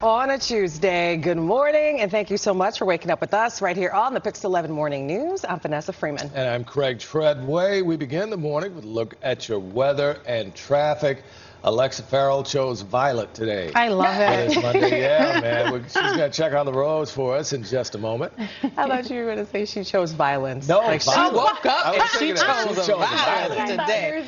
On a Tuesday, good morning, and thank you so much for waking up with us right here on the PIX11 Morning News. I'm Vanessa Freeman. And I'm Craig Treadway. We begin the morning with a look at your weather and traffic. Alexa Farrell chose violet today. I love it. It's Monday. Yeah, man. She's going to check on the roads for us in just a moment. I thought you were going to say she chose violence. No, like violence. she woke up and she chose violence today.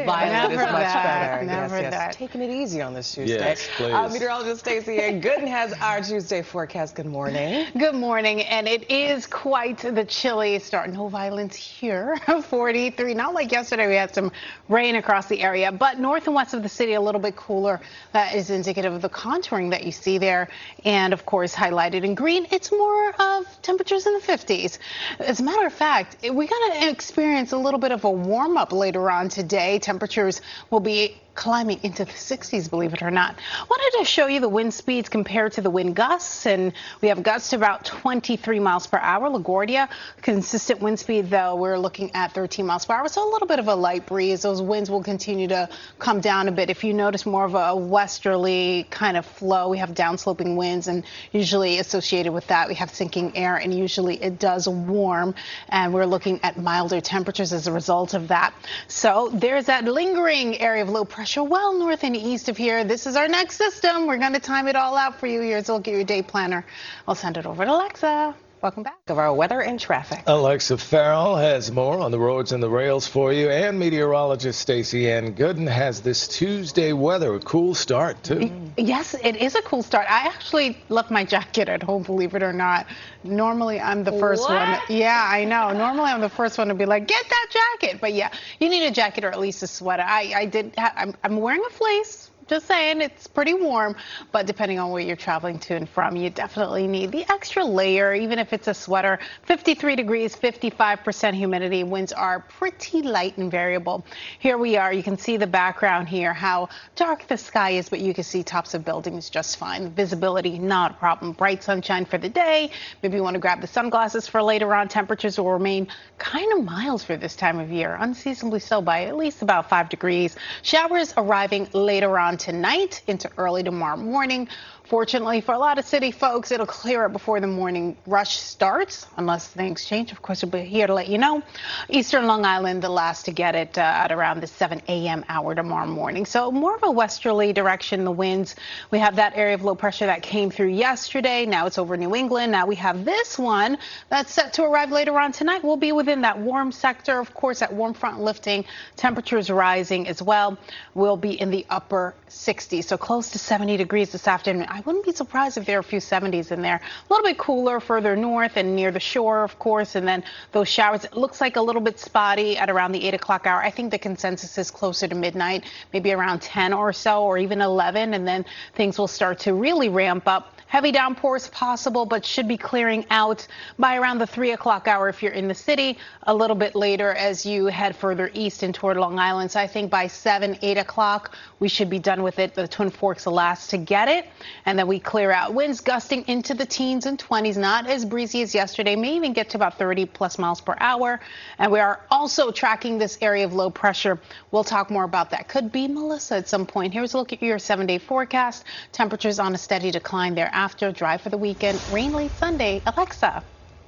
Violence is much better. Never yes. Taking it easy on this Tuesday. Yes, please. Meteorologist Stacy-Ann Gooden has our Tuesday forecast. Good morning. Good morning, and it is quite the chilly start. No violence here. 43. Not like yesterday. We had some rain across the area, but north and west of the city a little bit cooler. That is indicative of the contouring that you see there, and of course highlighted in green, it's more of temperatures in the 50s. As a matter of fact, we're going to experience a little bit of a warm up later on today. Temperatures will be climbing into the 60s, believe it or not. Wanted to show you the wind speeds compared to the wind gusts, and we have gusts to about 23 miles per hour. LaGuardia, consistent wind speed, though, we're looking at 13 miles per hour, so a little bit of a light breeze. Those winds will continue to come down a bit. If you notice more of a westerly kind of flow, we have downsloping winds, and usually associated with that, we have sinking air, and usually it does warm, and we're looking at milder temperatures as a result of that. So there's that lingering area of low pressure well north and east of here. This is our next system. We're going to time it all out for you. Here's a look at your day planner. I'll send it over to Alexa. Welcome back. Of our weather and traffic. Alexa Farrell has more on the roads and the rails for you, and meteorologist Stacy-Ann Gooden has this Tuesday weather. A cool start, too. Yes, it is a cool start. I actually left my jacket at home, believe it or not. Normally, I'm the first one. Yeah, I know. Normally, I'm the first one to be like, get that jacket. But yeah, you need a jacket or at least a sweater. I'm wearing a fleece. Just saying, it's pretty warm, but depending on where you're traveling to and from, you definitely need the extra layer, even if it's a sweater. 53 degrees, 55% humidity. Winds are pretty light and variable. Here we are. You can see the background here, how dark the sky is, but you can see tops of buildings just fine. Visibility, not a problem. Bright sunshine for the day. Maybe you want to grab the sunglasses for later on. Temperatures will remain kind of mild for this time of year, unseasonably so by at least about 5 degrees. Showers arriving later on tonight into early tomorrow morning. Fortunately for a lot of city folks, it'll clear up before the morning rush starts, unless things change. Of course, we'll be here to let you know. Eastern Long Island, the last to get it at around the 7 a.m. hour tomorrow morning. So more of a westerly direction, the winds. We have that area of low pressure that came through yesterday. Now it's over New England. Now we have this one that's set to arrive later on tonight. We'll be within that warm sector. Of course, that warm front lifting, temperatures rising as well. We'll be in the upper 60s, so close to 70 degrees this afternoon. I wouldn't be surprised if there are a few 70s in there. A little bit cooler further north and near the shore, of course, and then those showers. It looks like a little bit spotty at around the 8 o'clock hour. I think the consensus is closer to midnight, maybe around 10 or so, or even 11, and then things will start to really ramp up. Heavy downpours possible, but should be clearing out by around the 3 o'clock hour if you're in the city. A little bit later as you head further east and toward Long Island. So I think by 7, 8 o'clock, we should be done with it. The Twin Forks the last to get it. And then we clear out. Winds gusting into the teens and 20s, not as breezy as yesterday, may even get to about 30 plus miles per hour. And we are also tracking this area of low pressure. We'll talk more about that. Could be Melissa at some point. Here's a look at your 7-day forecast. Temperatures on a steady decline there. After dry for the weekend, rain late Sunday. Alexa.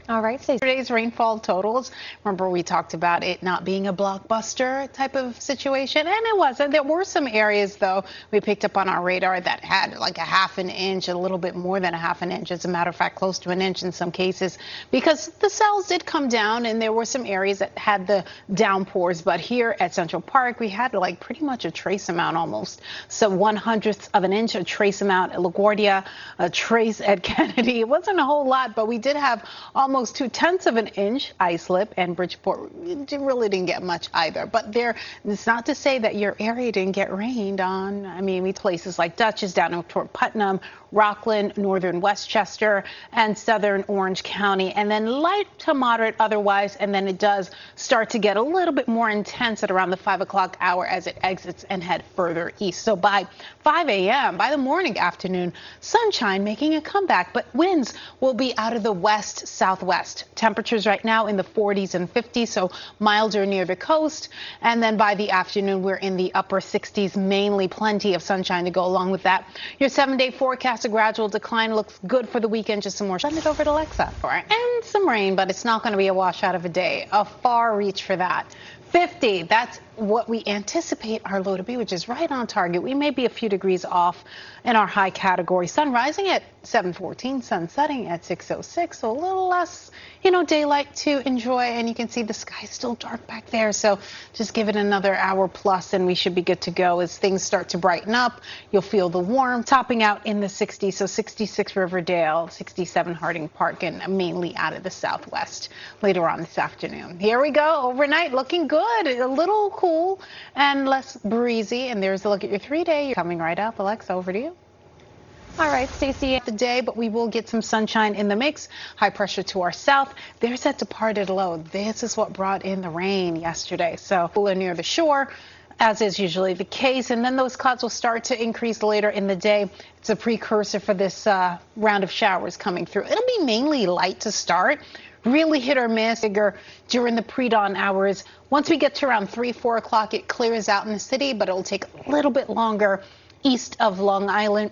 All right, Stacey. Today's rainfall totals. Remember, we talked about it not being a blockbuster type of situation, and it wasn't. There were some areas, though, we picked up on our radar that had like a half an inch, a little bit more than a half an inch. As a matter of fact, close to an inch in some cases, because the cells did come down, and there were some areas that had the downpours. But here at Central Park, we had like pretty much a trace amount almost. So 1/100th of an inch, a trace amount at LaGuardia, a trace at Kennedy. It wasn't a whole lot, but we did have almost 2/10 of an inch Islip, and Bridgeport really didn't get much either. But it's not to say that your area didn't get rained on. I mean, we places like Dutchess, down toward Putnam, Rockland, northern Westchester, and southern Orange County, and then light to moderate otherwise. And then it does start to get a little bit more intense at around the 5 o'clock hour as it exits and head further east. So by 5 a.m., by the morning afternoon, sunshine making a comeback, but winds will be out of the west-southwest. Temperatures right now in the 40s and 50s, so milder near the coast. And then by the afternoon, we're in the upper 60s, mainly plenty of sunshine to go along with that. Your 7-day forecast forecast a gradual decline. Looks good for the weekend. Just some more. Send it over to Alexa. And some rain, but it's not going to be a washout of a day. A far reach for that. 50, that's what we anticipate our low to be, which is right on target. We may be a few degrees off in our high category. Sun rising at 7:14, sun setting at 6:06, so a little less, daylight to enjoy. And you can see the sky still dark back there, so just give it another hour plus and we should be good to go. As things start to brighten up, you'll feel the warmth topping out in the 60s, so 66 Riverdale, 67 Harding Park, and mainly out of the southwest later on this afternoon. Here we go, overnight looking good, a little cool and less breezy. And there's a look at your 3-day coming right up. Alexa, over to you. All right, Stacy, the day, but we will get some sunshine in the mix. High pressure to our south. There's that departed low. This is what brought in the rain yesterday. So cooler near the shore, as is usually the case. And then those clouds will start to increase later in the day. It's a precursor for this round of showers coming through. It'll be mainly light to start. Really hit or miss bigger during the pre-dawn hours. Once we get to around 3, 4 o'clock, it clears out in the city, but it'll take a little bit longer east of Long Island.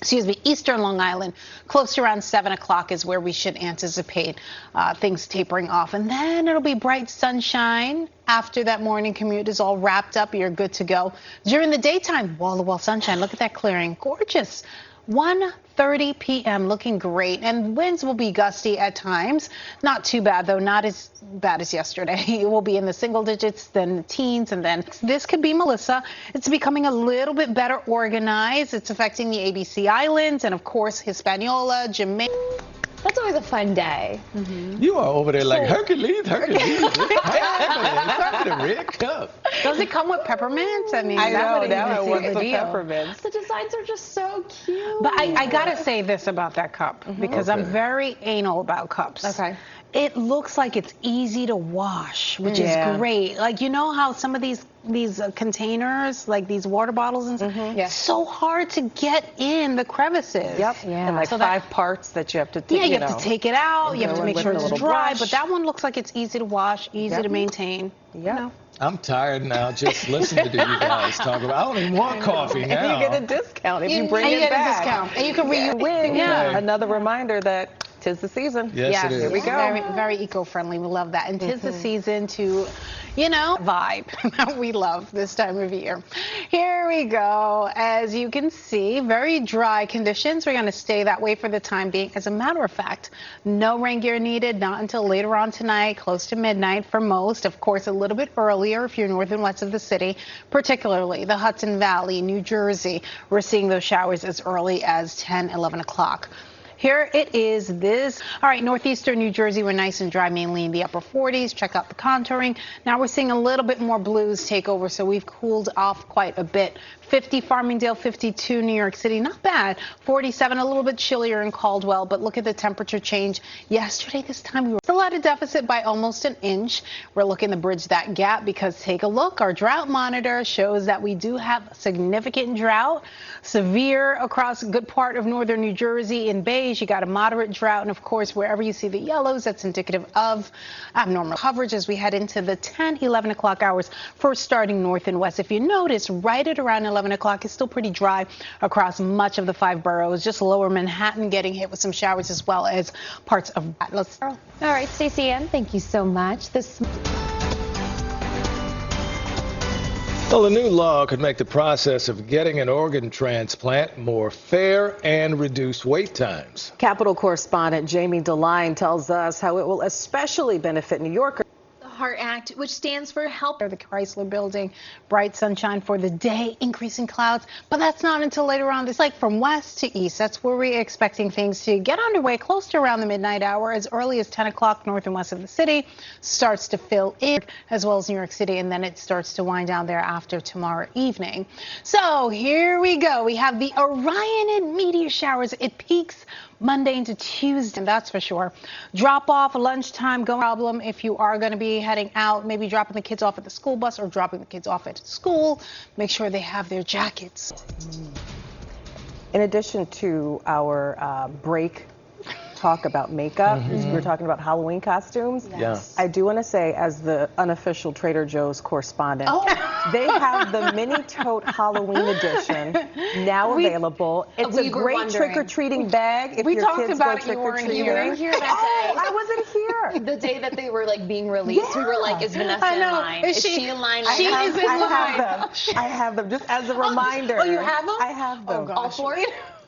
Excuse me, eastern Long Island, close to around 7 o'clock is where we should anticipate things tapering off. And then it'll be bright sunshine. After that morning commute is all wrapped up, you're good to go. During the daytime, wall-to-wall sunshine. Look at that clearing. Gorgeous. 1:30 p.m. looking great, and winds will be gusty at times. Not too bad, though, not as bad as yesterday. It will be in the single digits, then the teens, and then this could be Melissa. It's becoming a little bit better organized. It's affecting the ABC Islands and, of course, Hispaniola, Jamaica. That's always a fun day. You are over there like Hercules. The red cup. Does it come with peppermint? I mean, I know, now I want the some deal. peppermints. The designs are just so cute. But I gotta say this about that cup, because I'm very anal about cups. Okay. It looks like it's easy to wash, which is great. Like, you know how some of these containers, like these water bottles and stuff, Yeah. so hard to get in the crevices. Yep. Yeah. And like So 5 parts that you have to take. Yeah, you have to take it out. You have to go in make with sure a it's little dry. brush. But that one looks like it's easy to wash, easy to maintain. Yeah. I'm tired now just listening to you guys talk about. I don't even want coffee now. And you get a discount if you bring and you it get back. a discount. And you can win. Yeah. Another reminder that 'tis the season. Yes, it is. Here we go. Very, very eco-friendly. We love that. And 'tis the season to, vibe that we love this time of year. Here we go. As you can see, very dry conditions. We're going to stay that way for the time being. As a matter of fact, no rain gear needed, not until later on tonight, close to midnight for most. Of course, a little bit earlier if you're north and west of the city, particularly the Hudson Valley, New Jersey. We're seeing those showers as early as 10, 11 o'clock. Here it is this. All right, northeastern New Jersey, we're nice and dry, mainly in the upper 40s. Check out the contouring. Now we're seeing a little bit more blues take over, so we've cooled off quite a bit. 50 Farmingdale, 52 New York City, not bad. 47, a little bit chillier in Caldwell, but look at the temperature change. Yesterday, this time, we were still at a deficit by almost an inch. We're looking to bridge that gap because take a look. Our drought monitor shows that we do have significant drought, severe across a good part of northern New Jersey. In beige, you got a moderate drought, and of course, wherever you see the yellows, that's indicative of abnormal coverage as we head into the 10, 11 o'clock hours, first starting north and west. If you notice, right at around 11 o'clock, it's still pretty dry across much of the 5 boroughs, just lower Manhattan getting hit with some showers as well as parts of Let's. All right, Stacy-Ann, thank you so much. Well, a new law could make the process of getting an organ transplant more fair and reduce wait times. Capitol correspondent Jamie DeLine tells us how it will especially benefit New Yorkers. Heart Act, which stands for Help. The Chrysler Building, bright sunshine for the day, increasing clouds, but that's not until later on. It's like from west to east. That's where we're expecting things to get underway close to around the midnight hour, as early as 10 o'clock north and west of the city. Starts to fill in, as well as New York City, and then it starts to wind down thereafter tomorrow evening. So here we go. We have the Orion and meteor showers. It peaks Monday into Tuesday, and that's for sure. Drop off lunchtime, go problem if you are going to be heading out, maybe dropping the kids off at the school bus or dropping the kids off at school. Make sure they have their jackets. In addition to our break talk about makeup, we were talking about Halloween costumes. Yeah. I do want to say, as the unofficial Trader Joe's correspondent, They have the mini tote Halloween edition now available. It's we a were great wondering. trick-or-treating bag if We your talked kids about go it, you weren't trick-or-treating. here. You were here Oh, that day. I wasn't here. The day that they were like being released, we were like, is Vanessa I in know. line? Is Is she- she in line? she right now? is in I line. have them. I have them just as a reminder. Oh, you have them? I have them. Oh, God. All four?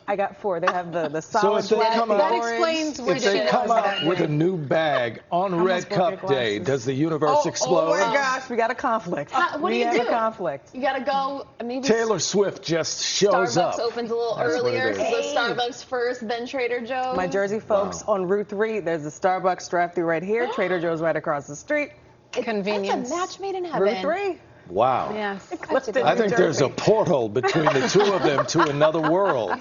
I got 4. They have the So solid if they black, come the out- That orange. explains where If she they was come out that with day. a new bag on Red almost broke your Cup Day, glasses. does the universe explode? Oh my gosh, we got a conflict. What do we you have do? a conflict. You gotta go. Maybe Taylor Swift just shows Starbucks up. opens a little That's what it earlier, is. so the Starbucks first, then Trader Joe's. My Jersey folks on Route 3, there's a Starbucks drive-through right here. Trader Joe's right across the street. Convenience. That's a match made in heaven. Route 3. Wow. Yes. Clifton, I New think there's a Jersey. portal between the two of them to another world.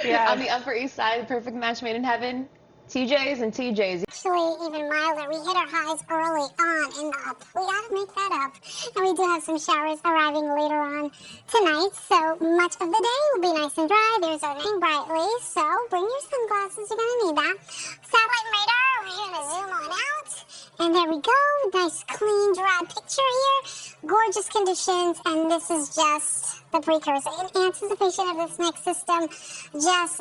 Yes. On the Upper East Side, the perfect match made in heaven. TJ's and TJ's. Actually, even milder. We hit our highs early on and up. We gotta make that up. And we do have some showers arriving later on tonight, so much of the day will be nice and dry. There's our name brightly, so bring your sunglasses. You're gonna need that. Satellite radar, we're gonna zoom on out. And there we go. Nice, clean, dry picture here. Gorgeous conditions, and this is just the precursor. In anticipation of this next system, just